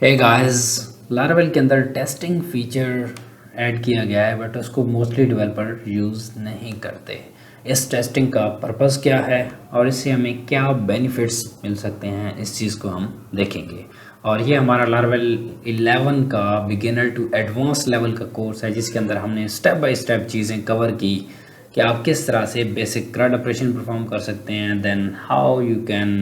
Hey guys, Laravel के अंदर testing feature add किया गया है बट उसको मोस्टली डेवलपर यूज़ नहीं करते। इस टेस्टिंग का पर्पस क्या है और इससे हमें क्या बेनिफिट्स मिल सकते हैं, इस चीज़ को हम देखेंगे। और ये हमारा लारावेल 11 का बिगिनर टू एडवांस लेवल का कोर्स है जिसके अंदर हमने स्टेप बाय स्टेप चीज़ें कवर की कि आप किस तरह से बेसिक CRUD ऑपरेशन परफॉर्म कर सकते हैं, then how you can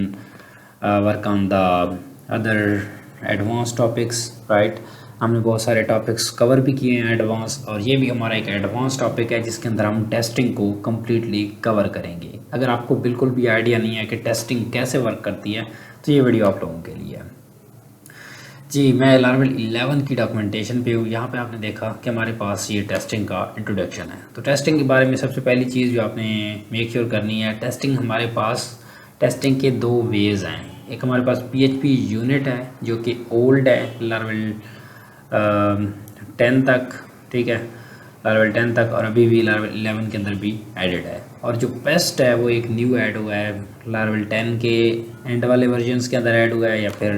work on the other advance topics, right. हमने बहुत सारे टॉपिक्स कवर भी किए हैं एडवांस, और ये भी हमारा एक एडवांस टॉपिक है जिसके अंदर हम टेस्टिंग को कम्प्लीटली कवर करेंगे। अगर आपको बिल्कुल भी आइडिया नहीं है कि टेस्टिंग कैसे वर्क करती है तो ये वीडियो आप लोगों के लिए है। जी, मैं लारावेल 11 की डॉक्यूमेंटेशन पे हूँ। यहाँ पे आपने देखा कि हमारे पास ये टेस्टिंग का इंट्रोडक्शन है। तो टेस्टिंग के बारे में सबसे पहली चीज़ जो आपने मेक श्योर करनी है, टेस्टिंग हमारे पास टेस्टिंग के दो वेज़ हैं। एक हमारे पास PHP यूनिट है जो कि ओल्ड है लारावेल 10 तक, ठीक है, लारावेल 10 तक, और अभी भी लारावेल 11 के अंदर भी एडेड है। और जो पेस्ट है वो एक न्यू ऐड हुआ है, लारावेल 10 के एंड वाले वर्जन्स के अंदर ऐड हुआ है, या फिर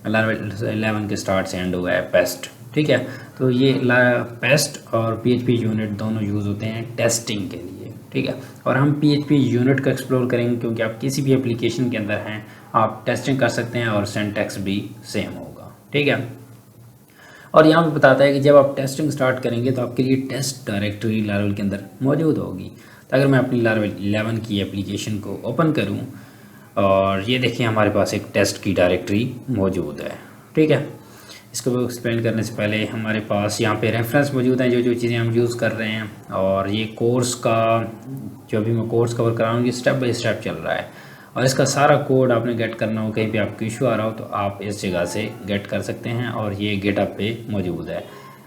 लारावेल 11 के स्टार्ट से एंड हुआ है पेस्ट, ठीक है। तो ये पेस्ट और PHP यूनिट दोनों यूज़ होते हैं टेस्टिंग के लिए, ठीक है। और हम PHP यूनिट को एक्सप्लोर करेंगे क्योंकि आप किसी भी एप्लीकेशन के अंदर हैं आप टेस्टिंग कर सकते हैं और सिंटैक्स भी सेम होगा, ठीक है। और यहाँ पे बताता है कि जब आप टेस्टिंग स्टार्ट करेंगे तो आपके लिए टेस्ट डायरेक्टरी लारावेल के अंदर मौजूद होगी। तो अगर मैं अपनी लारावेल 11 की एप्लीकेशन को ओपन करूँ और ये देखिए हमारे पास एक टेस्ट की डायरेक्टरी मौजूद है, ठीक है। इसको एक्सप्लेन करने से पहले हमारे पास यहाँ पे रेफरेंस मौजूद हैं जो चीज़ें हम यूज़ कर रहे हैं, और ये कोर्स का जो भी मैं कोर्स कवर कराऊँगी स्टेप बाय स्टेप चल रहा है। और इसका सारा कोड आपने गेट करना हो, कहीं पे आपको इशू आ रहा हो तो आप इस जगह से गेट कर सकते हैं, और ये गिटहब पे मौजूद है।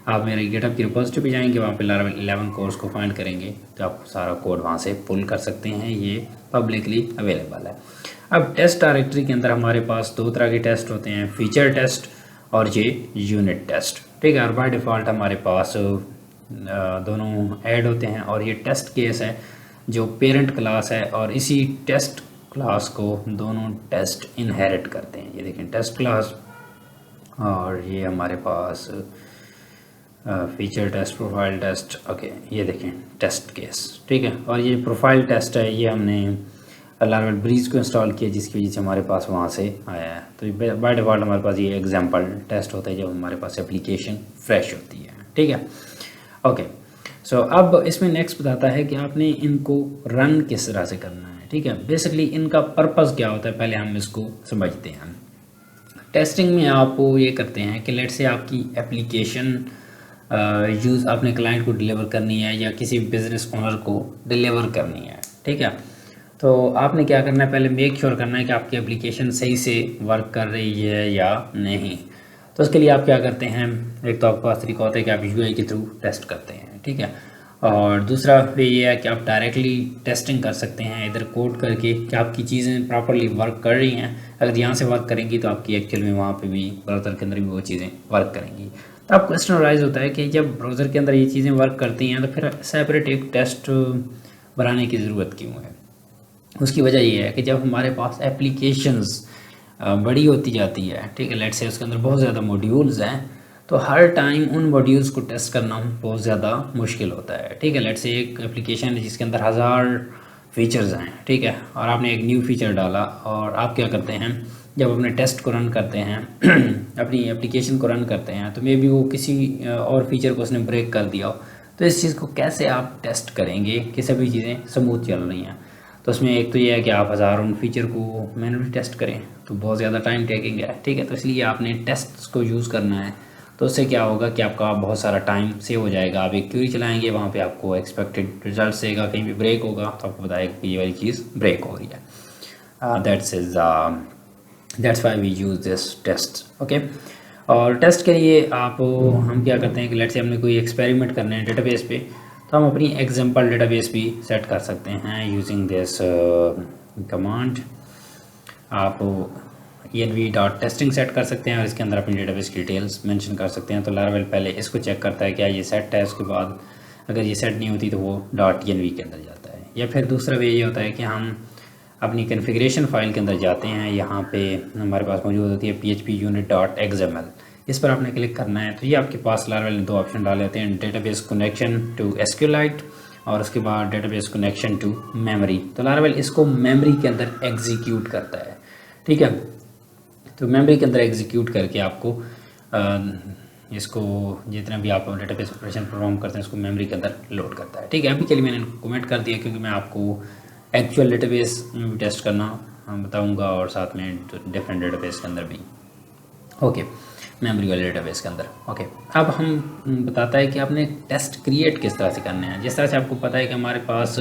आप मेरे गिटहब की रिपोजिटरी पे जाएंगे, वहाँ पे लारावेल 11 कोर्स को फाइंड करेंगे तो आप सारा कोड वहाँ से पुल कर सकते हैं। ये पब्लिकली अवेलेबल है। अब टेस्ट डायरेक्टरी के अंदर हमारे पास दो तरह के टेस्ट होते हैं, फीचर टेस्ट और ये यूनिट टेस्ट, ठीक है। और बाय डिफ़ॉल्ट हमारे पास दोनों ऐड होते हैं, और ये टेस्ट केस है जो पेरेंट क्लास है, और इसी टेस्ट क्लास को दोनों टेस्ट इनहेरिट करते हैं। ये देखें टेस्ट क्लास, और ये हमारे पास feature test, profile test, okay, ये देखें टेस्ट केस, ठीक है। और ये प्रोफाइल टेस्ट है, ये हमने लारावेल ब्रीज को इंस्टॉल किया जिसकी वजह से हमारे पास वहाँ से आया है। तो बाय डिफ़ॉल्ट हमारे पास ये एग्जांपल टेस्ट होता है जब हमारे पास एप्लीकेशन फ्रेश होती है, ठीक है, ओके। सो अब इसमें नेक्स्ट बताता है कि आपने इनको रन किस तरह से करना है, ठीक है। बेसिकली इनका पर्पस क्या होता है पहले हम इसको समझते हैं। टेस्टिंग में आप ये करते हैं कि लेट से आपकी एप्लीकेशन यूज़ अपने क्लाइंट को डिलीवर करनी है या किसी बिजनेस ओनर को डिलीवर करनी है, ठीक है। तो आपने क्या करना है, पहले मेक श्योर करना है कि आपकी एप्लीकेशन सही से वर्क कर रही है या नहीं। तो उसके लिए आप क्या करते हैं, एक तो आपके पास तरीका होता है कि आप UI के थ्रू टेस्ट करते हैं, ठीक है। और दूसरा वे ये है कि आप डायरेक्टली टेस्टिंग कर सकते हैं इधर कोड करके कि आपकी चीज़ें प्रॉपरली वर्क कर रही हैं। अगर यहाँ से वर्क करेंगी तो आपकी एक्चुअल में वहाँ पे भी ब्राउज़र के अंदर भी वो चीज़ें वर्क करेंगी। तो आप क्वेश्चन राइज होता है कि जब ब्राउज़र के अंदर ये चीज़ें वर्क करती हैं तो फिर सेपरेट एक टेस्ट बनाने की ज़रूरत क्यों है। उसकी वजह ये है कि जब हमारे पास एप्लीकेशंस बड़ी होती जाती है, ठीक है, लेट्स से उसके अंदर बहुत ज़्यादा मॉड्यूल्स हैं, तो हर टाइम उन मॉड्यूल्स को टेस्ट करना बहुत ज़्यादा मुश्किल होता है, ठीक है। लेट्स से एक एप्लीकेशन है जिसके अंदर 1000 फीचर्स हैं, ठीक है, और आपने एक न्यू फीचर डाला, और आप क्या करते हैं जब अपने टेस्ट को रन करते हैं अपनी एप्लीकेशन को रन करते हैं, तो मे बी वो किसी और फीचर को उसने ब्रेक कर दिया हो, तो इस चीज़ को कैसे आप टेस्ट करेंगे कि सभी चीज़ें स्मूथ चल रही हैं। तो उसमें एक तो ये है कि आप हज़ारों फीचर को मैनुअली टेस्ट करें तो बहुत ज़्यादा टाइम टेकिंग है, ठीक है। तो इसलिए आपने टेस्ट्स को यूज़ करना है। तो उससे क्या होगा कि आपका बहुत सारा टाइम सेव हो जाएगा। आप एक क्वेरी चलाएंगे, वहाँ पे आपको एक्सपेक्टेड रिजल्ट देगा, कहीं भी ब्रेक होगा तो आपको बताएगा कि ये वाली चीज़ ब्रेक हो रही है। That's why we use this test, okay. और टेस्ट के लिए हम क्या करते हैं कि लेट्स से हमने कोई एक्सपेरिमेंट करना है डेटाबेस पे, तो हम अपनी एग्जाम्पल डेटाबेस भी सेट कर सकते हैं यूजिंग दिस कमांड। आप env.testing सेट कर सकते हैं और इसके अंदर अपनी डेटाबेस की डिटेल्स मेंशन कर सकते हैं। तो लारावेल पहले इसको चेक करता है क्या ये सेट है, उसके बाद अगर ये सेट नहीं होती तो वो .env के अंदर जाता है। या फिर दूसरा वे ये होता है कि हम अपनी कॉन्फ़िगरेशन फ़ाइल के अंदर जाते हैं, यहाँ पे हमारे पास मौजूद होती है phpunit.xml। इस पर आपने क्लिक करना है। तो ये आपके पास लारवेल ने दो ऑप्शन डाले होते हैं, डेटाबेस कनेक्शन टू SQLite और उसके बाद डेटाबेस कनेक्शन टू मेमोरी। तो लारवेल इसको मेमोरी के अंदर एग्जीक्यूट करता है, ठीक है। तो मेमोरी के अंदर एग्जीक्यूट करके आपको इसको जितना भी आप डेटाबेस ऑपरेशन परफॉर्म करते हैं उसको मेमोरी के अंदर लोड करता है, ठीक है। अभी के लिए मैंने कमेंट कर दिया क्योंकि मैं आपको एक्चुअल डेटाबेस में भी टेस्ट करना बताऊंगा और साथ में डिफरेंट डेटाबेस के अंदर भी, ओके, मेमोरी वाले डेटाबेस के अंदर, ओके। अब हम बताता है कि आपने टेस्ट क्रिएट किस तरह से करने हैं। जिस तरह से आपको पता है कि हमारे पास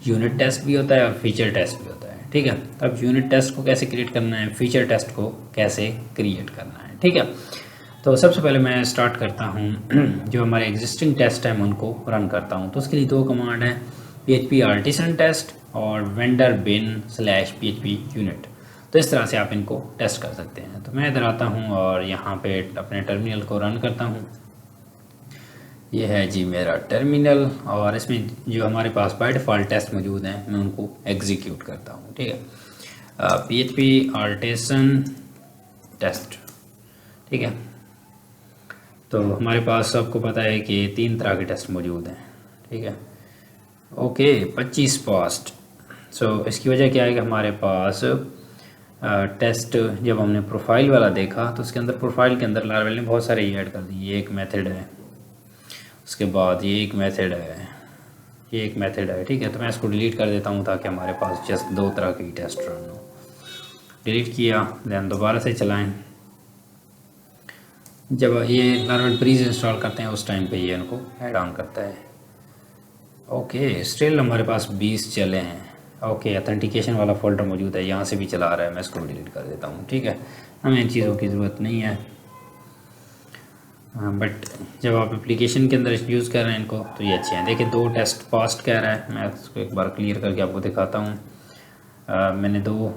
यूनिट टेस्ट भी होता है और फीचर टेस्ट भी होता है, ठीक है। तो अब यूनिट टेस्ट को कैसे क्रिएट करना है, फीचर टेस्ट को कैसे क्रिएट करना है, ठीक है। तो सबसे पहले मैं स्टार्ट करता हूँ जो हमारे एग्जिस्टिंग टेस्ट हैं उनको रन करता हूँ। तो उसके लिए दो कमांड हैं, php artisan टेस्ट और vendor bin/php unit। तो इस तरह से आप इनको टेस्ट कर सकते हैं। तो मैं इधर आता हूँ और यहाँ पे अपने टर्मिनल को रन करता हूँ। ये है जी मेरा टर्मिनल और इसमें जो हमारे पास बाय डिफ़ॉल्ट टेस्ट मौजूद हैं मैं उनको एग्जीक्यूट करता हूँ, ठीक है। php artisan टेस्ट, ठीक है। तो हमारे पास आपको पता है कि 3 तरह के टेस्ट मौजूद हैं, ठीक है, ओके। 25 पास्ट। सो इसकी वजह क्या है कि हमारे पास टेस्ट जब हमने प्रोफाइल वाला देखा तो उसके अंदर प्रोफाइल के अंदर लारवेल ने बहुत सारे ऐड कर दिए। ये एक मेथड है, उसके बाद ये एक मेथड है, ये एक मेथड है, ठीक है। तो मैं इसको डिलीट कर देता हूँ ताकि हमारे पास जस्ट 2 तरह की टेस्ट रन हो। डिलीट किया, दैन दोबारा से चलाएं। जब ये लारवेल प्रीज इंस्टॉल करते हैं उस टाइम पे ये इनको ऐड ऑन करता है, ओके। स्टिल हमारे पास 20 चले हैं, ओके। ऑथेंटिकेशन वाला फोल्डर मौजूद है, यहाँ से भी चला रहा है, मैं इसको डिलीट कर देता हूँ, ठीक है। हमें इन चीज़ों की ज़रूरत नहीं है, बट जब आप एप्लीकेशन के अंदर यूज़ कर रहे हैं इनको तो ये अच्छे हैं। देखिए 2 टेस्ट पास्ट कह रहा है, मैं इसको एक बार क्लियर करके आपको दिखाता हूँ। मैंने 2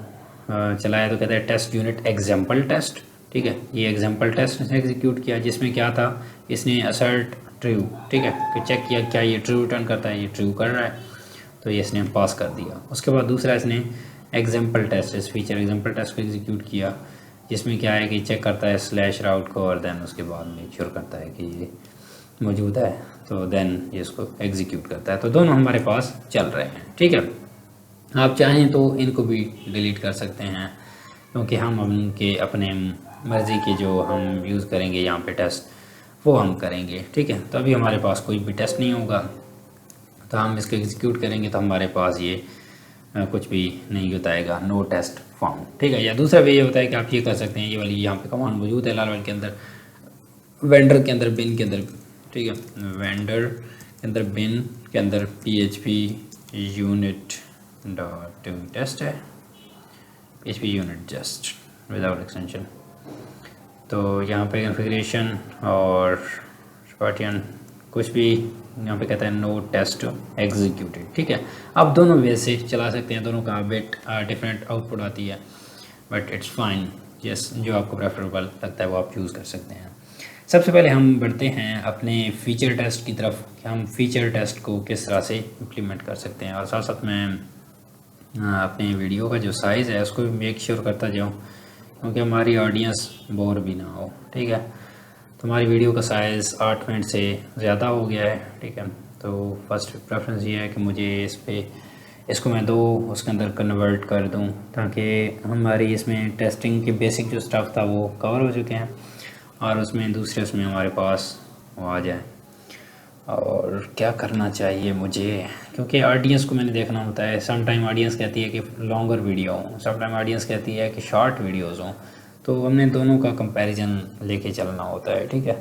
चलाया तो कहता है टेस्ट यूनिट एग्जाम्पल टेस्ट, ठीक है। ये एग्जाम्पल टेस्ट इसने एग्जीक्यूट किया जिसमें क्या था, इसने असर्ट ट्रू, ठीक है, कि चेक किया क्या ये ट्रू रिटर्न करता है, ये ट्रू कर रहा है, तो ये इसने पास कर दिया। उसके बाद दूसरा इसने एग्जाम्पल टेस्ट, इस फीचर एग्जाम्पल टेस्ट को एग्जीक्यूट किया जिसमें क्या है कि चेक करता है स्लैश राउट को और देन उसके बाद मेक श्योर करता है कि ये मौजूद है, तो देन ये इसको एग्जीक्यूट करता है। तो दोनों हमारे पास चल रहे हैं, ठीक है। आप चाहें तो इनको भी डिलीट कर सकते हैं क्योंकि हम उनके अपने मर्ज़ी के जो हम यूज़ करेंगे यहाँ पे टेस्ट वो हम करेंगे, ठीक है। तो अभी हमारे पास कोई भी टेस्ट नहीं होगा, तो हम इसको एग्जीक्यूट करेंगे तो हमारे पास ये कुछ भी नहीं बताएगा, नो टेस्ट फाउंड, ठीक है। या दूसरा वे ये होता है कि आप ये कर सकते हैं, ये वाली यहाँ पे कमांड मौजूद है लारवेल के अंदर, वेंडर के अंदर बिन के अंदर, ठीक है, वेंडर के अंदर बिन के अंदर php unit डॉट टेस्ट है, php unit just without extension. तो यहाँ पे कॉन्फ़िगरेशन और स्पार्टियन कुछ भी यहाँ पे कहता है नो टेस्ट एग्जीक्यूटेड, ठीक है। आप दोनों वे से चला सकते हैं, दोनों का बिट डिफरेंट आउटपुट आती है, बट इट्स फाइन, यस, जो आपको प्रेफरेबल लगता है वो आप चूज़ कर सकते हैं। सबसे पहले हम बढ़ते हैं अपने फीचर टेस्ट की तरफ कि हम फीचर टेस्ट को किस तरह से इम्प्लीमेंट कर सकते हैं, और साथ साथ मैं अपने वीडियो का जो साइज़ है उसको भी मेक श्योर करता जाऊँ क्योंकि हमारी ऑडियंस बोर भी ना हो, ठीक है। तो हमारी वीडियो का साइज़ 8 मिनट से ज़्यादा हो गया है, ठीक है। तो फर्स्ट प्रेफरेंस ये है कि मुझे इसको मैं 2 उसके अंदर कन्वर्ट कर दूं ताकि हमारी इसमें टेस्टिंग के बेसिक जो स्टफ़ था वो कवर हो चुके हैं और उसमें दूसरे उसमें हमारे पास वो आ जाए। और क्या करना चाहिए मुझे, क्योंकि ऑडियंस को मैंने देखना होता है। सम टाइम ऑडियंस कहती है कि लॉन्गर वीडियो हो, सम टाइम ऑडियंस कहती है कि शॉर्ट वीडियोज़ हों, तो हमने दोनों का कंपैरिजन लेके चलना होता है, ठीक है।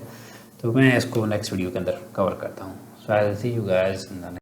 तो मैं इसको नेक्स्ट वीडियो के अंदर कवर करता हूँ। So I will see you guys in the